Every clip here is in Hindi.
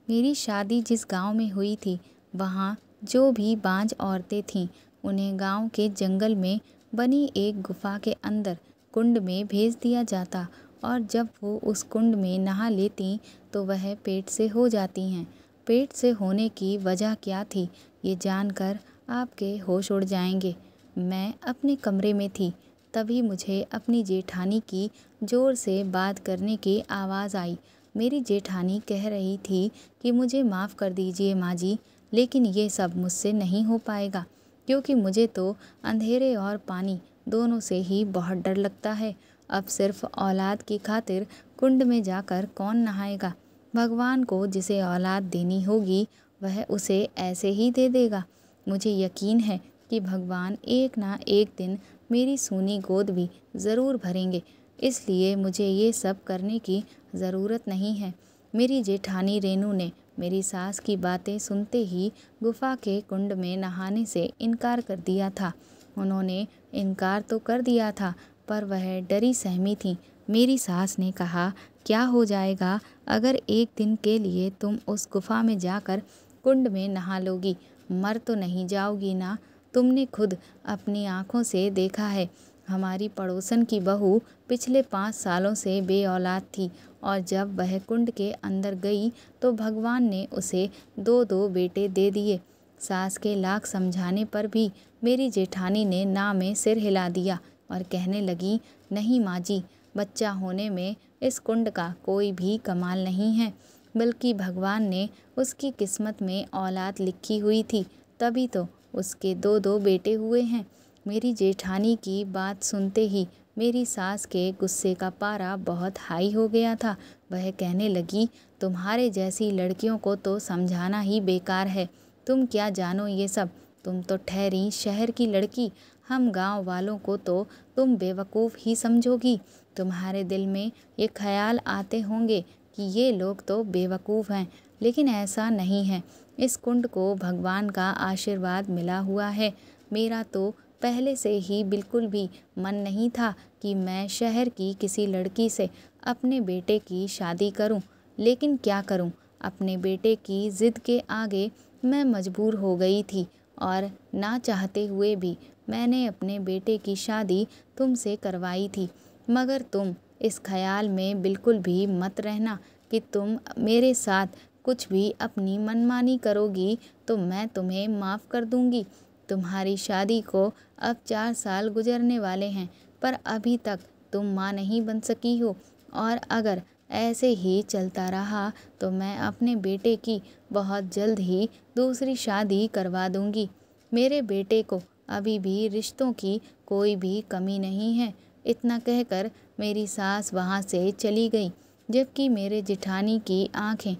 मेरी शादी जिस गांव में हुई थी, वहाँ जो भी बांझ औरतें थीं, उन्हें गांव के जंगल में बनी एक गुफा के अंदर कुंड में भेज दिया जाता और जब वो उस कुंड में नहा लेती तो वह पेट से हो जाती हैं। पेट से होने की वजह क्या थी, ये जानकर आपके होश उड़ जाएंगे। मैं अपने कमरे में थी, तभी मुझे अपनी जेठानी की ज़ोर से बात करने की आवाज़ आई। मेरी जेठानी कह रही थी कि मुझे माफ़ कर दीजिए माँ जी, लेकिन ये सब मुझसे नहीं हो पाएगा, क्योंकि मुझे तो अंधेरे और पानी दोनों से ही बहुत डर लगता है। अब सिर्फ औलाद की खातिर कुंड में जाकर कौन नहाएगा। भगवान को जिसे औलाद देनी होगी वह उसे ऐसे ही दे देगा। मुझे यकीन है कि भगवान एक ना एक दिन मेरी सूनी गोद भी ज़रूर भरेंगे, इसलिए मुझे ये सब करने की ज़रूरत नहीं है। मेरी जेठानी रेनू ने मेरी सास की बातें सुनते ही गुफा के कुंड में नहाने से इनकार कर दिया था। उन्होंने इनकार तो कर दिया था, पर वह डरी सहमी थी। मेरी सास ने कहा, क्या हो जाएगा अगर एक दिन के लिए तुम उस गुफा में जाकर कुंड में नहा लोगी? मर तो नहीं जाओगी ना? तुमने खुद अपनी आँखों से देखा है, हमारी पड़ोसन की बहू पिछले 5 सालों से बेऔलाद थी और जब वह कुंड के अंदर गई तो भगवान ने उसे 2-2 बेटे दे दिए। सास के लाख समझाने पर भी मेरी जेठानी ने ना में सिर हिला दिया और कहने लगी, नहीं माँ जी, बच्चा होने में इस कुंड का कोई भी कमाल नहीं है, बल्कि भगवान ने उसकी किस्मत में औलाद लिखी हुई थी, तभी तो उसके 2-2 बेटे हुए हैं। मेरी जेठानी की बात सुनते ही मेरी सास के गुस्से का पारा बहुत हाई हो गया था। वह कहने लगी, तुम्हारे जैसी लड़कियों को तो समझाना ही बेकार है। तुम क्या जानो ये सब? तुम तो ठहरी शहर की लड़की, हम गांव वालों को तो तुम बेवकूफ़ ही समझोगी। तुम्हारे दिल में ये ख्याल आते होंगे कि ये लोग तो बेवकूफ़ हैं, लेकिन ऐसा नहीं है। इस कुंड को भगवान का आशीर्वाद मिला हुआ है। मेरा तो पहले से ही बिल्कुल भी मन नहीं था कि मैं शहर की किसी लड़की से अपने बेटे की शादी करूं, लेकिन क्या करूं, अपने बेटे की ज़िद के आगे मैं मजबूर हो गई थी और ना चाहते हुए भी मैंने अपने बेटे की शादी तुमसे करवाई थी। मगर तुम इस ख्याल में बिल्कुल भी मत रहना कि तुम मेरे साथ कुछ भी अपनी मनमानी करोगी तो मैं तुम्हें माफ़ कर दूंगी। तुम्हारी शादी को अब 4 साल गुजरने वाले हैं, पर अभी तक तुम माँ नहीं बन सकी हो, और अगर ऐसे ही चलता रहा तो मैं अपने बेटे की बहुत जल्द ही दूसरी शादी करवा दूंगी। मेरे बेटे को अभी भी रिश्तों की कोई भी कमी नहीं है। इतना कहकर मेरी सास वहाँ से चली गई, जबकि मेरे जेठानी की आंखें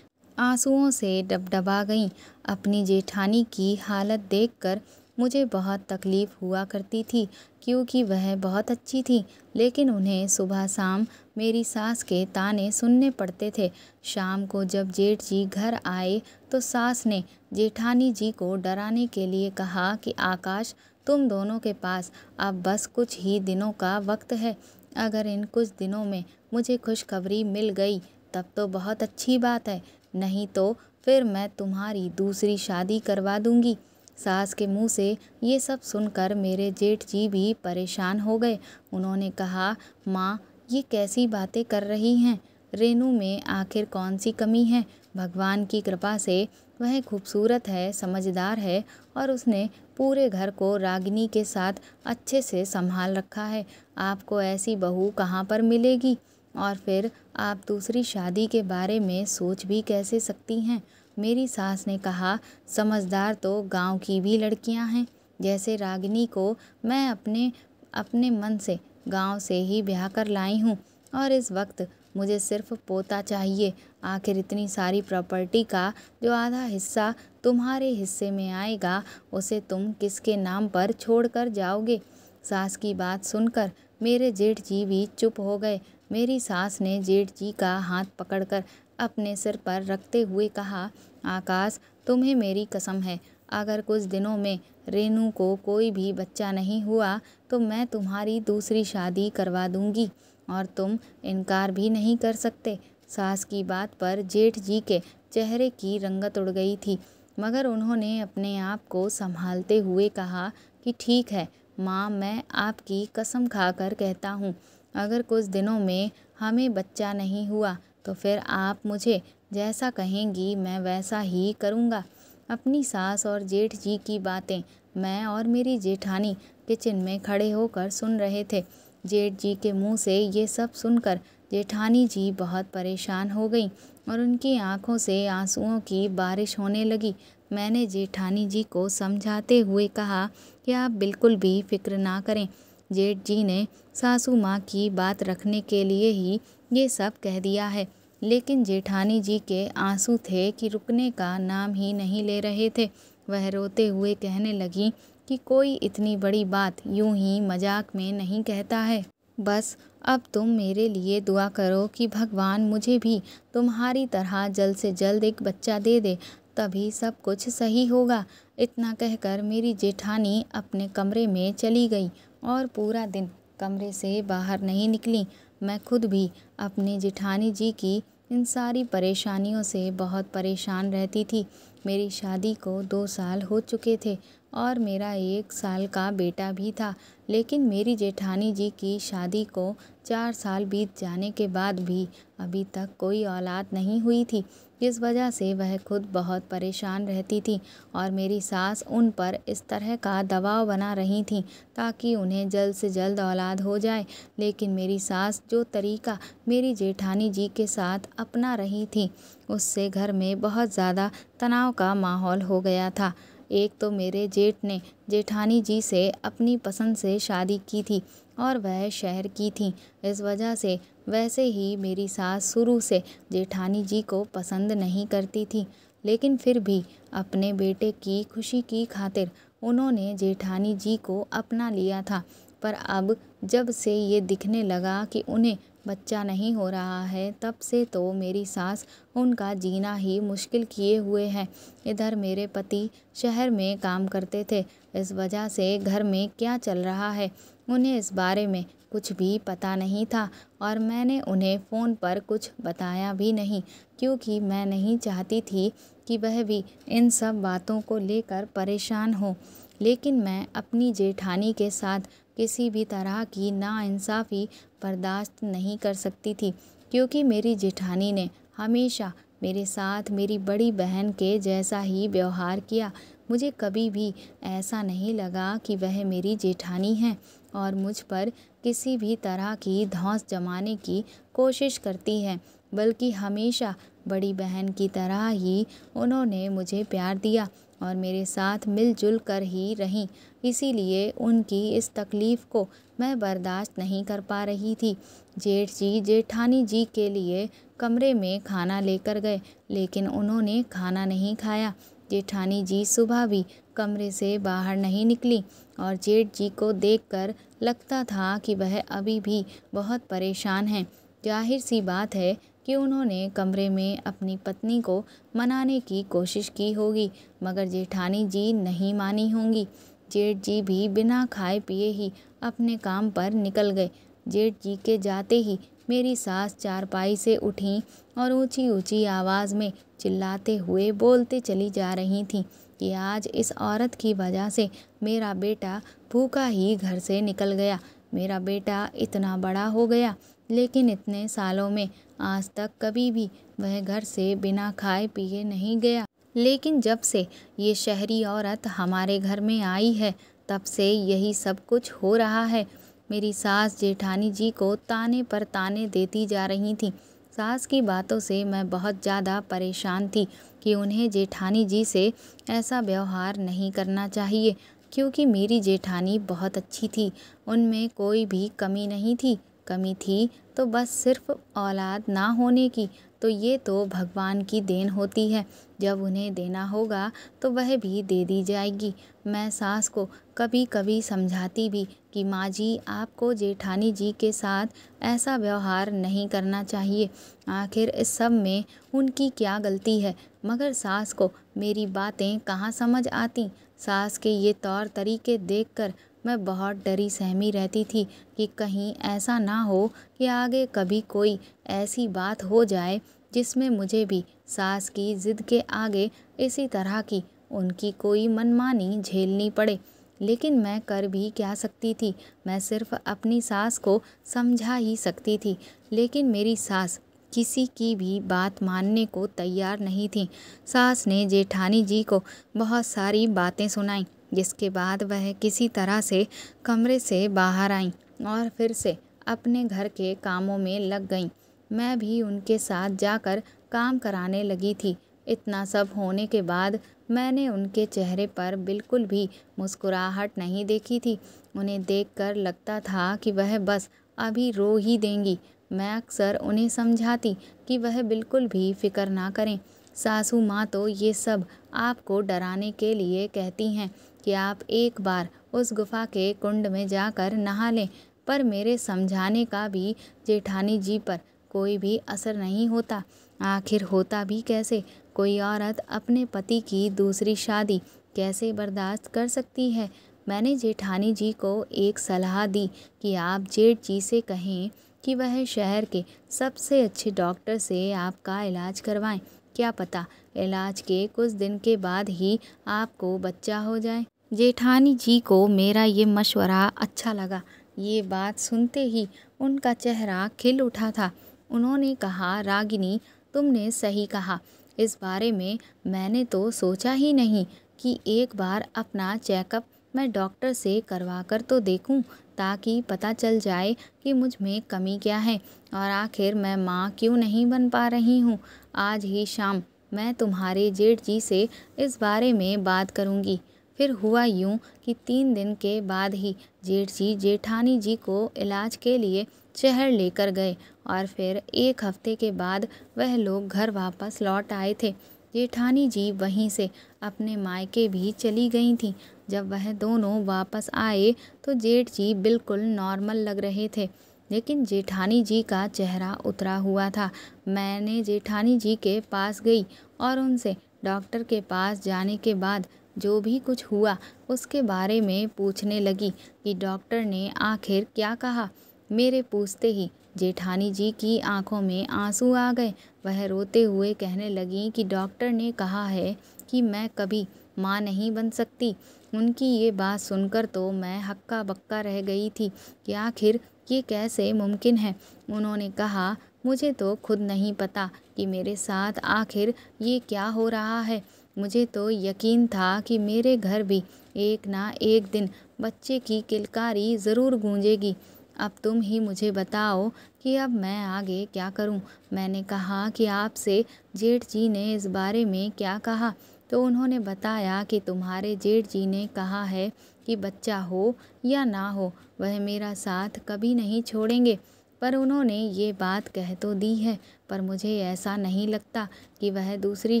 आंसुओं से डबडबा गईं। अपनी जेठानी की हालत देखकर मुझे बहुत तकलीफ़ हुआ करती थी, क्योंकि वह बहुत अच्छी थी, लेकिन उन्हें सुबह शाम मेरी सास के ताने सुनने पड़ते थे। शाम को जब जेठ जी घर आए तो सास ने जेठानी जी को डराने के लिए कहा कि आकाश, तुम दोनों के पास अब बस कुछ ही दिनों का वक्त है। अगर इन कुछ दिनों में मुझे खुशखबरी मिल गई तब तो बहुत अच्छी बात है, नहीं तो फिर मैं तुम्हारी दूसरी शादी करवा दूंगी। सास के मुंह से ये सब सुनकर मेरे जेठ जी भी परेशान हो गए। उन्होंने कहा, माँ, ये कैसी बातें कर रही हैं? रेनू में आखिर कौन सी कमी है? भगवान की कृपा से वह खूबसूरत है, समझदार है और उसने पूरे घर को रागिनी के साथ अच्छे से संभाल रखा है। आपको ऐसी बहू कहाँ पर मिलेगी? और फिर आप दूसरी शादी के बारे में सोच भी कैसे सकती हैं? मेरी सास ने कहा, समझदार तो गांव की भी लड़कियां हैं। जैसे रागिनी को मैं अपने अपने मन से गांव से ही ब्याह कर लाई हूँ, और इस वक्त मुझे सिर्फ पोता चाहिए। आखिर इतनी सारी प्रॉपर्टी का जो आधा हिस्सा तुम्हारे हिस्से में आएगा, उसे तुम किसके नाम पर छोड़ कर जाओगे? सास की बात सुनकर मेरे जेठ जी भी चुप हो गए। मेरी सास ने जेठ जी का हाथ पकड़कर अपने सिर पर रखते हुए कहा, आकाश, तुम्हें मेरी कसम है, अगर कुछ दिनों में रेनू को कोई भी बच्चा नहीं हुआ तो मैं तुम्हारी दूसरी शादी करवा दूंगी और तुम इनकार भी नहीं कर सकते। सास की बात पर जेठ जी के चेहरे की रंगत उड़ गई थी, मगर उन्होंने अपने आप को संभालते हुए कहा कि ठीक है माँ, मैं आपकी कसम खाकर कहता हूँ, अगर कुछ दिनों में हमें बच्चा नहीं हुआ तो फिर आप मुझे जैसा कहेंगी मैं वैसा ही करूँगा। अपनी सास और जेठ जी की बातें मैं और मेरी जेठानी किचन में खड़े होकर सुन रहे थे। जेठ जी के मुंह से ये सब सुनकर जेठानी जी बहुत परेशान हो गईं और उनकी आंखों से आंसुओं की बारिश होने लगी। मैंने जेठानी जी को समझाते हुए कहा कि आप बिल्कुल भी फिक्र ना करें। जेठ जी ने सासू माँ की बात रखने के लिए ही ये सब कह दिया है, लेकिन जेठानी जी के आंसू थे कि रुकने का नाम ही नहीं ले रहे थे। वह रोते हुए कहने लगी कि कोई इतनी बड़ी बात यूं ही मजाक में नहीं कहता है। बस अब तुम मेरे लिए दुआ करो कि भगवान मुझे भी तुम्हारी तरह जल्द से जल्द एक बच्चा दे दे, तभी सब कुछ सही होगा। इतना कहकर मेरी जेठानी अपने कमरे में चली गई और पूरा दिन कमरे से बाहर नहीं निकली। मैं खुद भी अपनी जेठानी जी की इन सारी परेशानियों से बहुत परेशान रहती थी। मेरी शादी को 2 साल हो चुके थे और मेरा 1 साल का बेटा भी था, लेकिन मेरी जेठानी जी की शादी को 4 साल बीत जाने के बाद भी अभी तक कोई औलाद नहीं हुई थी, जिस वजह से वह खुद बहुत परेशान रहती थी और मेरी सास उन पर इस तरह का दबाव बना रही थी ताकि उन्हें जल्द से जल्द औलाद हो जाए। लेकिन मेरी सास जो तरीका मेरी जेठानी जी के साथ अपना रही थी, उससे घर में बहुत ज़्यादा तनाव का माहौल हो गया था। एक तो मेरे जेठ ने जेठानी जी से अपनी पसंद से शादी की थी और वह शहर की थी, इस वजह से वैसे ही मेरी सास शुरू से जेठानी जी को पसंद नहीं करती थी, लेकिन फिर भी अपने बेटे की खुशी की खातिर उन्होंने जेठानी जी को अपना लिया था। पर अब जब से ये दिखने लगा कि उन्हें बच्चा नहीं हो रहा है, तब से तो मेरी सास उनका जीना ही मुश्किल किए हुए हैं। इधर मेरे पति शहर में काम करते थे, इस वजह से घर में क्या चल रहा है उन्हें इस बारे में कुछ भी पता नहीं था और मैंने उन्हें फ़ोन पर कुछ बताया भी नहीं, क्योंकि मैं नहीं चाहती थी कि वह भी इन सब बातों को लेकर परेशान हो। लेकिन मैं अपनी जेठानी के साथ किसी भी तरह की नाइंसाफ़ी बर्दाश्त नहीं कर सकती थी, क्योंकि मेरी जेठानी ने हमेशा मेरे साथ मेरी बड़ी बहन के जैसा ही व्यवहार किया। मुझे कभी भी ऐसा नहीं लगा कि वह मेरी जेठानी हैं और मुझ पर किसी भी तरह की धौंस जमाने की कोशिश करती है, बल्कि हमेशा बड़ी बहन की तरह ही उन्होंने मुझे प्यार दिया और मेरे साथ मिलजुल कर ही रहीं। इसीलिए उनकी इस तकलीफ़ को मैं बर्दाश्त नहीं कर पा रही थी। जेठ जी जेठानी जी के लिए कमरे में खाना लेकर गए, लेकिन उन्होंने खाना नहीं खाया। जेठानी जी सुबह भी कमरे से बाहर नहीं निकली और जेठ जी को देखकर लगता था कि वह अभी भी बहुत परेशान हैं। जाहिर सी बात है कि उन्होंने कमरे में अपनी पत्नी को मनाने की कोशिश की होगी, मगर जेठानी जी नहीं मानी होंगी। जेठ जी भी बिना खाए पिए ही अपने काम पर निकल गए। जेठ जी के जाते ही मेरी सास चारपाई से उठीं और ऊंची ऊंची आवाज़ में चिल्लाते हुए बोलते चली जा रही थीं कि आज इस औरत की वजह से मेरा बेटा भूखा ही घर से निकल गया। मेरा बेटा इतना बड़ा हो गया, लेकिन इतने सालों में आज तक कभी भी वह घर से बिना खाए पिए नहीं गया। लेकिन जब से ये शहरी औरत हमारे घर में आई है, तब से यही सब कुछ हो रहा है। मेरी सास जेठानी जी को ताने पर ताने देती जा रही थी। सास की बातों से मैं बहुत ज़्यादा परेशान थी कि उन्हें जेठानी जी से ऐसा व्यवहार नहीं करना चाहिए, क्योंकि मेरी जेठानी बहुत अच्छी थी, उनमें कोई भी कमी नहीं थी। कमी थी तो बस सिर्फ औलाद ना होने की, तो ये तो भगवान की देन होती है, जब उन्हें देना होगा तो वह भी दे दी जाएगी। मैं सास को कभी कभी समझाती भी कि माँ जी, आपको जेठानी जी के साथ ऐसा व्यवहार नहीं करना चाहिए, आखिर इस सब में उनकी क्या गलती है। मगर सास को मेरी बातें कहाँ समझ आती। सास के ये तौर तरीके देखकर मैं बहुत डरी सहमी रहती थी कि कहीं ऐसा ना हो कि आगे कभी कोई ऐसी बात हो जाए जिसमें मुझे भी सास की ज़िद के आगे इसी तरह की उनकी कोई मनमानी झेलनी पड़े। लेकिन मैं कर भी क्या सकती थी? मैं सिर्फ अपनी सास को समझा ही सकती थी, लेकिन मेरी सास किसी की भी बात मानने को तैयार नहीं थी। सास ने जेठानी जी को बहुत सारी बातें सुनाईं, जिसके बाद वह किसी तरह से कमरे से बाहर आईं और फिर से अपने घर के कामों में लग गईं। मैं भी उनके साथ जाकर काम कराने लगी थी। इतना सब होने के बाद मैंने उनके चेहरे पर बिल्कुल भी मुस्कुराहट नहीं देखी थी। उन्हें देखकर लगता था कि वह बस अभी रो ही देंगी। मैं अक्सर उन्हें समझाती कि वह बिल्कुल भी फिक्र ना करें। सासू माँ तो ये सब आपको डराने के लिए कहती हैं कि आप एक बार उस गुफा के कुंड में जाकर नहा लें, पर मेरे समझाने का भी जेठानी जी पर कोई भी असर नहीं होता। आखिर होता भी कैसे? कोई औरत अपने पति की दूसरी शादी कैसे बर्दाश्त कर सकती है? मैंने जेठानी जी को एक सलाह दी कि आप जेठ जी से कहें कि वह शहर के सबसे अच्छे डॉक्टर से आपका इलाज करवाएं। क्या पता इलाज के कुछ दिन के बाद ही आपको बच्चा हो जाए। जेठानी जी को मेरा ये मशवरा अच्छा लगा। ये बात सुनते ही उनका चेहरा खिल उठा था। उन्होंने कहा, रागिनी, तुमने सही कहा। इस बारे में मैंने तो सोचा ही नहीं कि एक बार अपना चेकअप मैं डॉक्टर से करवा कर तो देखूं, ताकि पता चल जाए कि मुझ में कमी क्या है और आखिर मैं माँ क्यों नहीं बन पा रही हूँ। आज ही शाम मैं तुम्हारे जेठ जी से इस बारे में बात करूँगी। फिर हुआ यूँ कि 3 दिन के बाद ही जेठ जी जेठानी जी को इलाज के लिए शहर लेकर गए और फिर 1 हफ्ते के बाद वह लोग घर वापस लौट आए थे। जेठानी जी वहीं से अपने मायके भी चली गई थीं। जब वह दोनों वापस आए तो जेठ जी बिल्कुल नॉर्मल लग रहे थे, लेकिन जेठानी जी का चेहरा उतरा हुआ था। मैंने जेठानी जी के पास गई और उनसे डॉक्टर के पास जाने के बाद जो भी कुछ हुआ उसके बारे में पूछने लगी कि डॉक्टर ने आखिर क्या कहा। मेरे पूछते ही जेठानी जी की आंखों में आंसू आ गए। वह रोते हुए कहने लगी कि डॉक्टर ने कहा है कि मैं कभी माँ नहीं बन सकती। उनकी ये बात सुनकर तो मैं हक्का बक्का रह गई थी कि आखिर ये कैसे मुमकिन है। उन्होंने कहा, मुझे तो खुद नहीं पता कि मेरे साथ आखिर ये क्या हो रहा है। मुझे तो यकीन था कि मेरे घर भी एक ना एक दिन बच्चे की किलकारी ज़रूर गूंजेगी। अब तुम ही मुझे बताओ कि अब मैं आगे क्या करूं। मैंने कहा कि आपसे जेठ जी ने इस बारे में क्या कहा, तो उन्होंने बताया कि तुम्हारे जेठ जी ने कहा है कि बच्चा हो या ना हो वह मेरा साथ कभी नहीं छोड़ेंगे। पर उन्होंने ये बात कह तो दी है, पर मुझे ऐसा नहीं लगता कि वह दूसरी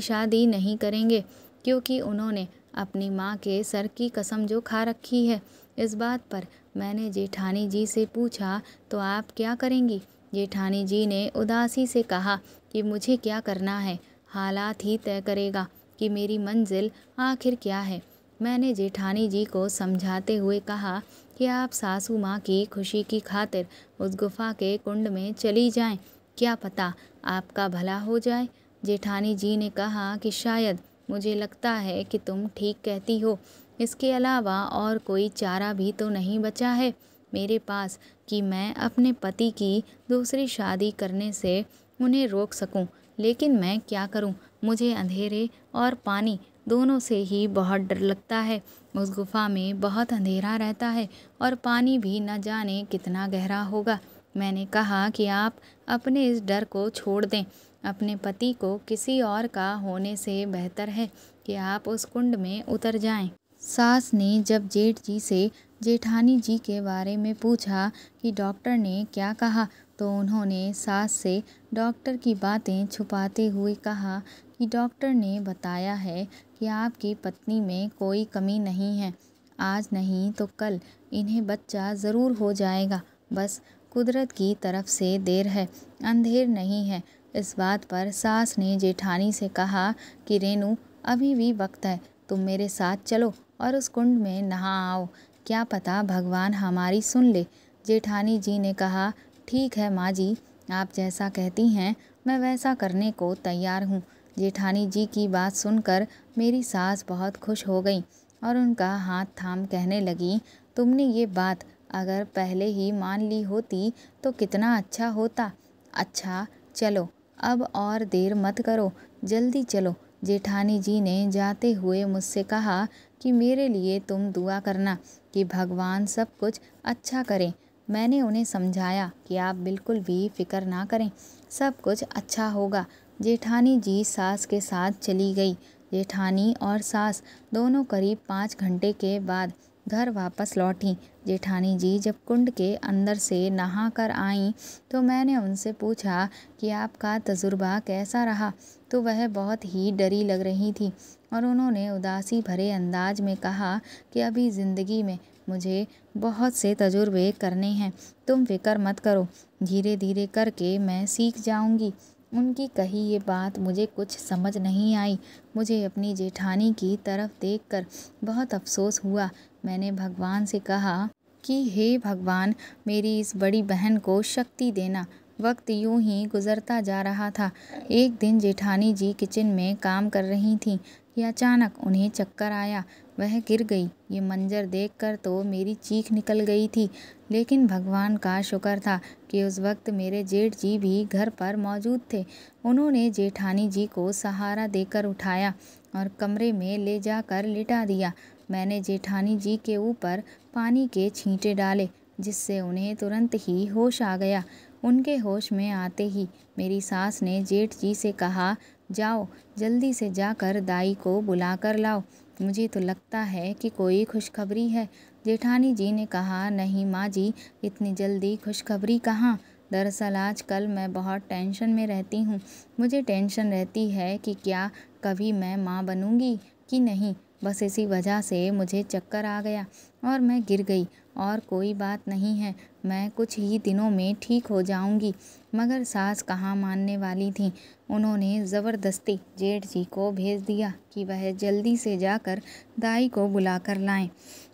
शादी नहीं करेंगे, क्योंकि उन्होंने अपनी माँ के सर की कसम जो खा रखी है। इस बात पर मैंने जेठानी जी से पूछा, तो आप क्या करेंगी? जेठानी जी ने उदासी से कहा कि मुझे क्या करना है, हालात ही तय करेगा कि मेरी मंजिल आखिर क्या है। मैंने जेठानी जी को समझाते हुए कहा कि आप सासू माँ की खुशी की खातिर उस गुफा के कुंड में चली जाएं, क्या पता आपका भला हो जाए। जेठानी जी ने कहा कि शायद, मुझे लगता है कि तुम ठीक कहती हो। इसके अलावा और कोई चारा भी तो नहीं बचा है मेरे पास कि मैं अपने पति की दूसरी शादी करने से उन्हें रोक सकूं। लेकिन मैं क्या करूं? मुझे अंधेरे और पानी दोनों से ही बहुत डर लगता है। उस गुफा में बहुत अंधेरा रहता है और पानी भी न जाने कितना गहरा होगा। मैंने कहा कि आप अपने इस डर को छोड़ दें। अपने पति को किसी और का होने से बेहतर है कि आप उस कुंड में उतर जाएं। सास ने जब जेठ जी से जेठानी जी के बारे में पूछा कि डॉक्टर ने क्या कहा, तो उन्होंने सास से डॉक्टर की बातें छुपाते हुए कहा कि डॉक्टर ने बताया है कि आपकी पत्नी में कोई कमी नहीं है। आज नहीं तो कल इन्हें बच्चा ज़रूर हो जाएगा। बस कुदरत की तरफ से देर है, अंधेर नहीं है। इस बात पर सास ने जेठानी से कहा कि रेनू, अभी भी वक्त है, तुम मेरे साथ चलो और उस कुंड में नहा आओ। क्या पता भगवान हमारी सुन ले। जेठानी जी ने कहा, ठीक है माँ जी, आप जैसा कहती हैं मैं वैसा करने को तैयार हूँ। जेठानी जी की बात सुनकर मेरी सास बहुत खुश हो गई और उनका हाथ थाम कहने लगी, तुमने ये बात अगर पहले ही मान ली होती तो कितना अच्छा होता। अच्छा चलो, अब और देर मत करो, जल्दी चलो। जेठानी जी ने जाते हुए मुझसे कहा कि मेरे लिए तुम दुआ करना कि भगवान सब कुछ अच्छा करे। मैंने उन्हें समझाया कि आप बिल्कुल भी फिक्र ना करें, सब कुछ अच्छा होगा। जेठानी जी सास के साथ चली गई। जेठानी और सास दोनों करीब 5 घंटे के बाद घर वापस लौटी। जेठानी जी जब कुंड के अंदर से नहा कर आईं तो मैंने उनसे पूछा कि आपका तजुर्बा कैसा रहा, तो वह बहुत ही डरी लग रही थी और उन्होंने उदासी भरे अंदाज में कहा कि अभी ज़िंदगी में मुझे बहुत से तजुर्बे करने हैं, तुम फिक्र मत करो, धीरे धीरे करके मैं सीख जाऊंगी। उनकी कही ये बात मुझे कुछ समझ नहीं आई। मुझे अपनी जेठानी की तरफ देखकर बहुत अफसोस हुआ। मैंने भगवान से कहा कि हे भगवान, मेरी इस बड़ी बहन को शक्ति देना। वक्त यूं ही गुजरता जा रहा था। एक दिन जेठानी जी किचन में काम कर रही थीं कि अचानक उन्हें चक्कर आया, वह गिर गई। ये मंजर देखकर तो मेरी चीख निकल गई थी, लेकिन भगवान का शुक्र था कि उस वक्त मेरे जेठ जी भी घर पर मौजूद थे। उन्होंने जेठानी जी को सहारा देकर उठाया और कमरे में ले जाकर लिटा दिया। मैंने जेठानी जी के ऊपर पानी के छींटे डाले, जिससे उन्हें तुरंत ही होश आ गया। उनके होश में आते ही मेरी सास ने जेठ जी से कहा, जाओ जल्दी से जाकर दाई को बुला कर लाओ, मुझे तो लगता है कि कोई खुशखबरी है। जेठानी जी ने कहा, नहीं माँ जी, इतनी जल्दी खुशखबरी कहाँ। दरअसल आजकल मैं बहुत टेंशन में रहती हूँ। मुझे टेंशन रहती है कि क्या कभी मैं माँ बनूँगी कि नहीं। बस इसी वजह से मुझे चक्कर आ गया और मैं गिर गई। और कोई बात नहीं है, मैं कुछ ही दिनों में ठीक हो जाऊंगी। मगर सास कहाँ मानने वाली थी। उन्होंने ज़बरदस्ती जेठ जी को भेज दिया कि वह जल्दी से जाकर दाई को बुला कर लाएं।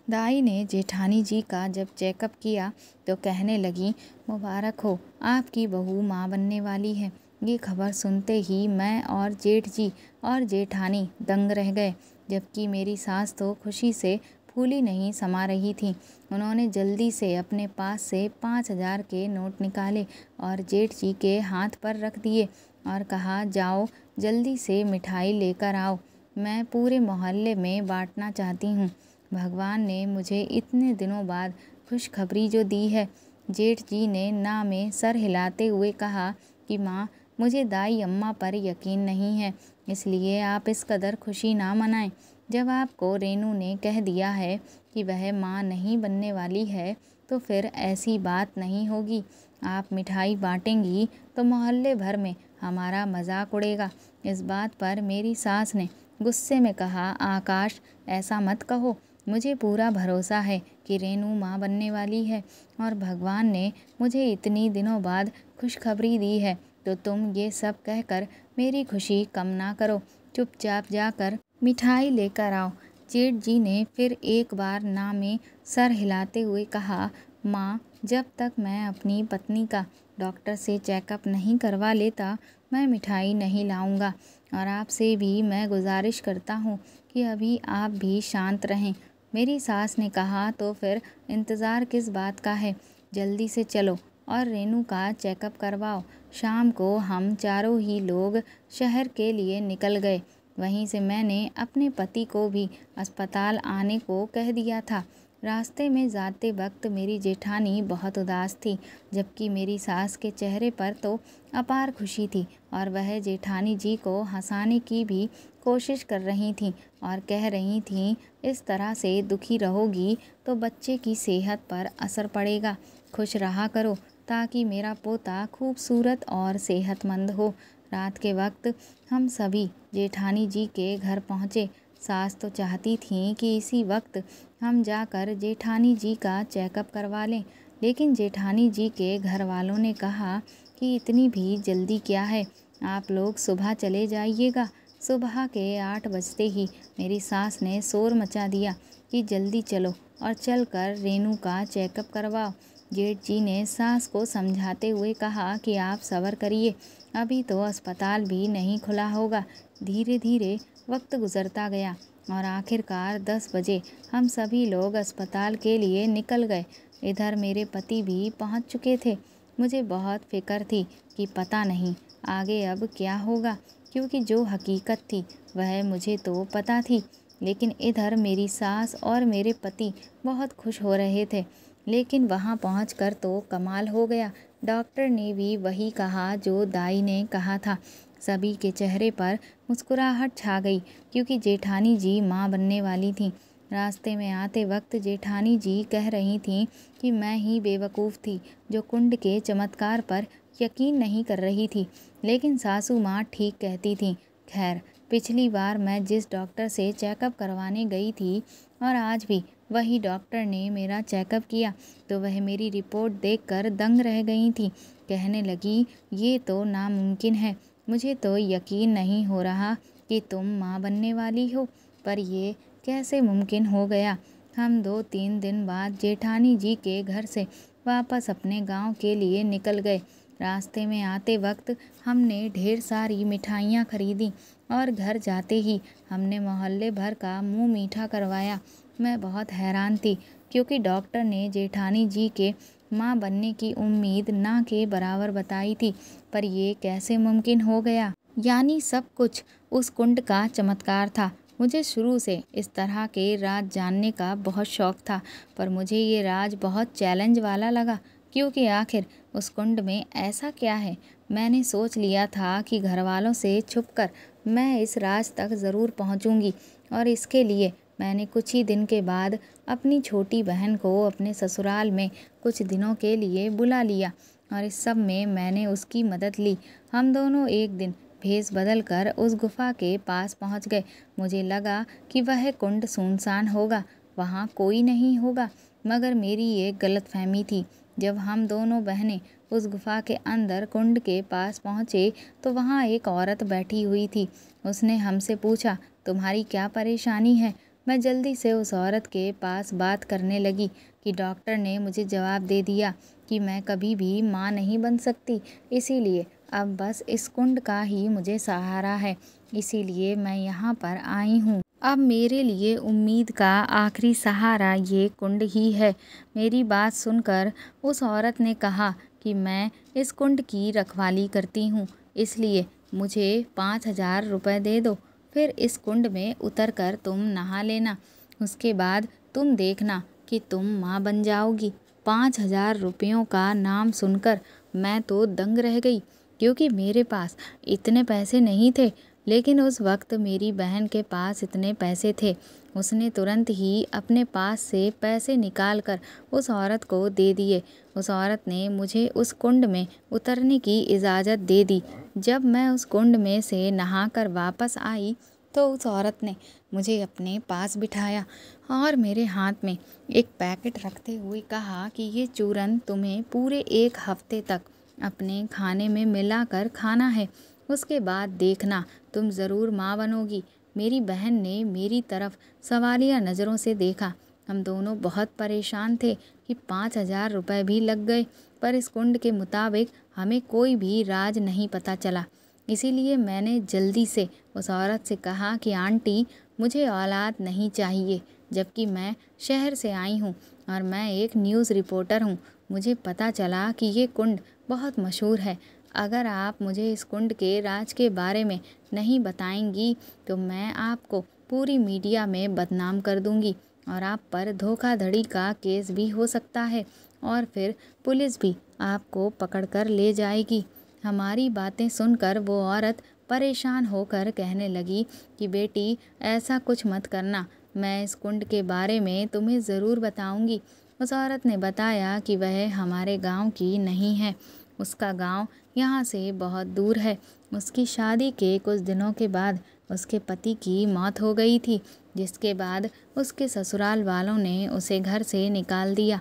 दाई ने जेठानी जी का जब चेकअप किया तो कहने लगी, मुबारक हो, आपकी बहू माँ बनने वाली है। ये खबर सुनते ही मैं और जेठ जी और जेठानी दंग रह गए, जबकि मेरी सास तो खुशी से फूली नहीं समा रही थी। उन्होंने जल्दी से अपने पास से 5,000 के नोट निकाले और जेठ जी के हाथ पर रख दिए और कहा, जाओ जल्दी से मिठाई लेकर आओ, मैं पूरे मोहल्ले में बांटना चाहती हूँ। भगवान ने मुझे इतने दिनों बाद खुशखबरी जो दी है। जेठ जी ने ना में सर हिलाते हुए कहा कि माँ, मुझे दाई अम्मा पर यकीन नहीं है, इसलिए आप इस कदर खुशी ना मनाएं। जब आपको रेनू ने कह दिया है कि वह माँ नहीं बनने वाली है तो फिर ऐसी बात नहीं होगी। आप मिठाई बांटेंगी तो मोहल्ले भर में हमारा मजाक उड़ेगा। इस बात पर मेरी सास ने गुस्से में कहा, आकाश, ऐसा मत कहो, मुझे पूरा भरोसा है कि रेनू माँ बनने वाली है और भगवान ने मुझे इतनी दिनों बाद खुशखबरी दी है, तो तुम ये सब कहकर मेरी खुशी कम ना करो, चुपचाप जाकर मिठाई लेकर आओ। जेठ जी ने फिर एक बार ना में सर हिलाते हुए कहा, माँ, जब तक मैं अपनी पत्नी का डॉक्टर से चेकअप नहीं करवा लेता मैं मिठाई नहीं लाऊंगा। और आपसे भी मैं गुजारिश करता हूँ कि अभी आप भी शांत रहें। मेरी सास ने कहा, तो फिर इंतज़ार किस बात का है, जल्दी से चलो और रेनू का चेकअप करवाओ। शाम को हम चारों ही लोग शहर के लिए निकल गए। वहीं से मैंने अपने पति को भी अस्पताल आने को कह दिया था। रास्ते में जाते वक्त मेरी जेठानी बहुत उदास थी, जबकि मेरी सास के चेहरे पर तो अपार खुशी थी और वह जेठानी जी को हंसाने की भी कोशिश कर रही थी और कह रही थी, इस तरह से दुखी रहोगी तो बच्चे की सेहत पर असर पड़ेगा। खुश रहा करो ताकि मेरा पोता खूबसूरत और सेहतमंद हो। रात के वक्त हम सभी जेठानी जी के घर पहुँचे। सास तो चाहती थी कि इसी वक्त हम जाकर जेठानी जी का चेकअप करवा लें, लेकिन जेठानी जी के घर वालों ने कहा कि इतनी भी जल्दी क्या है, आप लोग सुबह चले जाइएगा। सुबह के 8 बजते ही मेरी सास ने शोर मचा दिया कि जल्दी चलो और चलकर रेनू का चेकअप करवाओ। जेठ जी ने सास को समझाते हुए कहा कि आप सब्र करिए, अभी तो अस्पताल भी नहीं खुला होगा। धीरे धीरे वक्त गुजरता गया और आखिरकार 10 बजे हम सभी लोग अस्पताल के लिए निकल गए। इधर मेरे पति भी पहुंच चुके थे। मुझे बहुत फिक्र थी कि पता नहीं आगे अब क्या होगा, क्योंकि जो हकीकत थी वह मुझे तो पता थी। लेकिन इधर मेरी सास और मेरे पति बहुत खुश हो रहे थे। लेकिन वहां पहुंचकर तो कमाल हो गया। डॉक्टर ने भी वही कहा जो दाई ने कहा था। सभी के चेहरे पर मुस्कुराहट छा गई, क्योंकि जेठानी जी माँ बनने वाली थीं। रास्ते में आते वक्त जेठानी जी कह रही थीं कि मैं ही बेवकूफ़ थी जो कुंड के चमत्कार पर यकीन नहीं कर रही थी, लेकिन सासू माँ ठीक कहती थीं। खैर, पिछली बार मैं जिस डॉक्टर से चेकअप करवाने गई थी और आज भी वही डॉक्टर ने मेरा चेकअप किया, तो वह मेरी रिपोर्ट देखकर दंग रह गई थी। कहने लगी, ये तो नामुमकिन है, मुझे तो यकीन नहीं हो रहा कि तुम माँ बनने वाली हो, पर ये कैसे मुमकिन हो गया। हम 2-3 दिन बाद जेठानी जी के घर से वापस अपने गांव के लिए निकल गए। रास्ते में आते वक्त हमने ढेर सारी मिठाइयाँ खरीदी और घर जाते ही हमने मोहल्ले भर का मुंह मीठा करवाया। मैं बहुत हैरान थी, क्योंकि डॉक्टर ने जेठानी जी के माँ बनने की उम्मीद ना के बराबर बताई थी, पर ये कैसे मुमकिन हो गया। यानी सब कुछ उस कुंड का चमत्कार था। मुझे शुरू से इस तरह के राज जानने का बहुत शौक था, पर मुझे ये राज बहुत चैलेंज वाला लगा, क्योंकि आखिर उस कुंड में ऐसा क्या है। मैंने सोच लिया था कि घर वालों से छुपकर मैं इस राज तक ज़रूर पहुंचूंगी, और इसके लिए मैंने कुछ ही दिन के बाद अपनी छोटी बहन को अपने ससुराल में कुछ दिनों के लिए बुला लिया, और इस सब में मैंने उसकी मदद ली। हम दोनों एक दिन भेस बदल कर उस गुफा के पास पहुंच गए। मुझे लगा कि वह कुंड सुनसान होगा, वहाँ कोई नहीं होगा, मगर मेरी एक गलतफहमी थी। जब हम दोनों बहनें उस गुफा के अंदर कुंड के पास पहुँचे तो वहाँ एक औरत बैठी हुई थी। उसने हमसे पूछा, तुम्हारी क्या परेशानी है। मैं जल्दी से उस औरत के पास बात करने लगी कि डॉक्टर ने मुझे जवाब दे दिया कि मैं कभी भी माँ नहीं बन सकती, इसीलिए अब बस इस कुंड का ही मुझे सहारा है, इसीलिए मैं यहाँ पर आई हूँ। अब मेरे लिए उम्मीद का आखिरी सहारा ये कुंड ही है। मेरी बात सुनकर उस औरत ने कहा कि मैं इस कुंड की रखवाली करती हूँ, इसलिए मुझे 5,000 रुपये दे दो। फिर इस कुंड में उतरकर तुम नहा लेना, उसके बाद तुम देखना कि तुम माँ बन जाओगी। 5,000 रुपयों का नाम सुनकर मैं तो दंग रह गई, क्योंकि मेरे पास इतने पैसे नहीं थे। लेकिन उस वक्त मेरी बहन के पास इतने पैसे थे। उसने तुरंत ही अपने पास से पैसे निकालकर उस औरत को दे दिए। उस औरत ने मुझे उस कुंड में उतरने की इजाज़त दे दी। जब मैं उस कुंड में से नहाकर वापस आई तो उस औरत ने मुझे अपने पास बिठाया और मेरे हाथ में एक पैकेट रखते हुए कहा कि ये चूरन तुम्हें पूरे 1 हफ्ते तक अपने खाने में मिलाकर खाना है, उसके बाद देखना तुम ज़रूर माँ बनोगी। मेरी बहन ने मेरी तरफ सवालिया नज़रों से देखा। हम दोनों बहुत परेशान थे कि 5,000 रुपये भी लग गए, पर इस कुंड के मुताबिक हमें कोई भी राज नहीं पता चला। इसीलिए मैंने जल्दी से उस औरत से कहा कि आंटी, मुझे औलाद नहीं चाहिए, जबकि मैं शहर से आई हूँ और मैं एक न्यूज़ रिपोर्टर हूँ। मुझे पता चला कि ये कुंड बहुत मशहूर है। अगर आप मुझे इस कुंड के राज के बारे में नहीं बताएंगी तो मैं आपको पूरी मीडिया में बदनाम कर दूंगी और आप पर धोखाधड़ी का केस भी हो सकता है, और फिर पुलिस भी आपको पकड़कर ले जाएगी। हमारी बातें सुनकर वो औरत परेशान होकर कहने लगी कि बेटी, ऐसा कुछ मत करना, मैं इस कुंड के बारे में तुम्हें ज़रूर बताऊंगी। उस औरत ने बताया कि वह हमारे गांव की नहीं है, उसका गांव यहाँ से बहुत दूर है। उसकी शादी के कुछ दिनों के बाद उसके पति की मौत हो गई थी, जिसके बाद उसके ससुराल वालों ने उसे घर से निकाल दिया।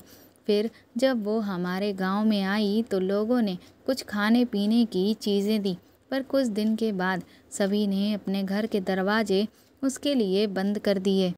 फिर जब वो हमारे गांव में आई तो लोगों ने कुछ खाने पीने की चीज़ें दी, पर कुछ दिन के बाद सभी ने अपने घर के दरवाजे उसके लिए बंद कर दिए।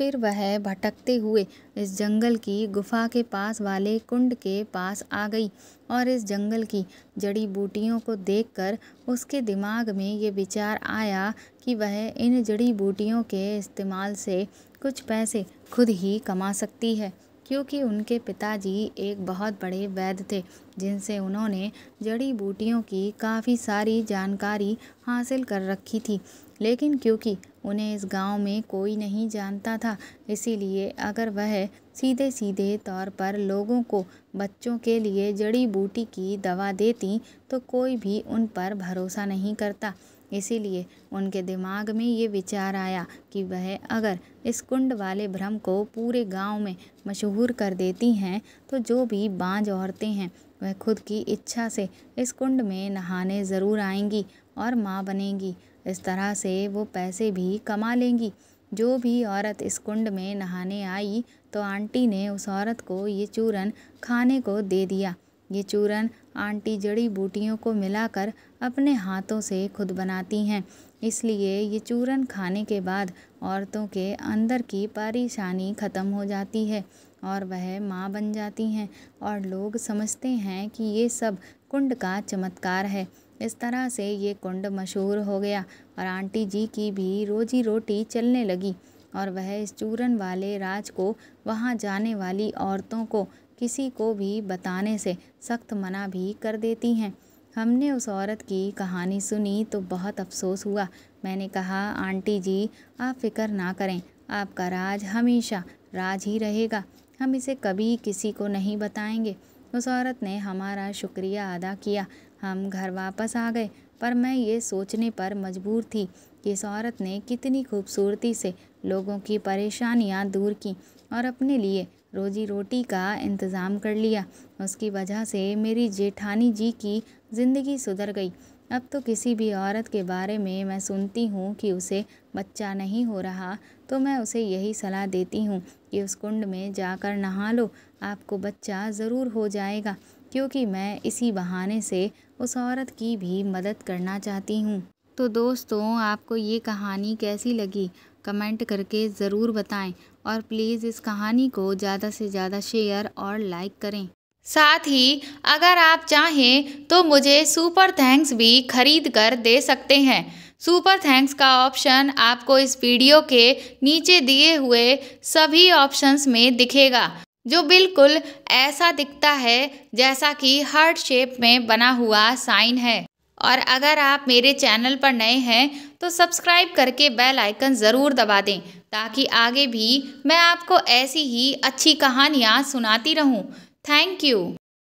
फिर वह भटकते हुए इस जंगल की गुफा के पास वाले कुंड के पास आ गई और इस जंगल की जड़ी बूटियों को देखकर उसके दिमाग में ये विचार आया कि वह इन जड़ी बूटियों के इस्तेमाल से कुछ पैसे खुद ही कमा सकती है, क्योंकि उनके पिताजी एक बहुत बड़े वैद्य थे जिनसे उन्होंने जड़ी बूटियों की काफ़ी सारी जानकारी हासिल कर रखी थी। लेकिन क्योंकि उन्हें इस गांव में कोई नहीं जानता था, इसीलिए अगर वह सीधे सीधे तौर पर लोगों को बच्चों के लिए जड़ी बूटी की दवा देती तो कोई भी उन पर भरोसा नहीं करता। इसीलिए उनके दिमाग में ये विचार आया कि वह अगर इस कुंड वाले भ्रम को पूरे गांव में मशहूर कर देती हैं तो जो भी बांझ औरतें हैं वह खुद की इच्छा से इस कुंड में नहाने ज़रूर आएंगी और माँ बनेंगी। इस तरह से वो पैसे भी कमा लेंगी। जो भी औरत इस कुंड में नहाने आई तो आंटी ने उस औरत को ये चूरन खाने को दे दिया। ये चूरन आंटी जड़ी बूटियों को मिलाकर अपने हाथों से खुद बनाती हैं, इसलिए ये चूरन खाने के बाद औरतों के अंदर की परेशानी ख़त्म हो जाती है और वह माँ बन जाती हैं और लोग समझते हैं कि ये सब कुंड का चमत्कार है। इस तरह से ये कुंड मशहूर हो गया और आंटी जी की भी रोजी रोटी चलने लगी और वह इस चूरन वाले राज को वहाँ जाने वाली औरतों को किसी को भी बताने से सख्त मना भी कर देती हैं। हमने उस औरत की कहानी सुनी तो बहुत अफसोस हुआ। मैंने कहा, आंटी जी आप फिक्र ना करें, आपका राज हमेशा राज ही रहेगा, हम इसे कभी किसी को नहीं बताएंगे। उस औरत ने हमारा शुक्रिया अदा किया। हम घर वापस आ गए, पर मैं ये सोचने पर मजबूर थी कि इस औरत ने कितनी खूबसूरती से लोगों की परेशानियां दूर की और अपने लिए रोजी रोटी का इंतज़ाम कर लिया। उसकी वजह से मेरी जेठानी जी की ज़िंदगी सुधर गई। अब तो किसी भी औरत के बारे में मैं सुनती हूँ कि उसे बच्चा नहीं हो रहा तो मैं उसे यही सलाह देती हूँ कि उस कुंड में जाकर नहा लो, आपको बच्चा ज़रूर हो जाएगा, क्योंकि मैं इसी बहाने से उस औरत की भी मदद करना चाहती हूँ। तो दोस्तों, आपको ये कहानी कैसी लगी कमेंट करके ज़रूर बताएं और प्लीज़ इस कहानी को ज़्यादा से ज़्यादा शेयर और लाइक करें। साथ ही अगर आप चाहें तो मुझे सुपर थैंक्स भी खरीद कर दे सकते हैं। सुपर थैंक्स का ऑप्शन आपको इस वीडियो के नीचे दिए हुए सभी ऑप्शंस में दिखेगा, जो बिल्कुल ऐसा दिखता है जैसा कि हार्ट शेप में बना हुआ साइन है। और अगर आप मेरे चैनल पर नए हैं तो सब्सक्राइब करके बेल आइकन ज़रूर दबा दें, ताकि आगे भी मैं आपको ऐसी ही अच्छी कहानियाँ सुनाती रहूं। Thank you.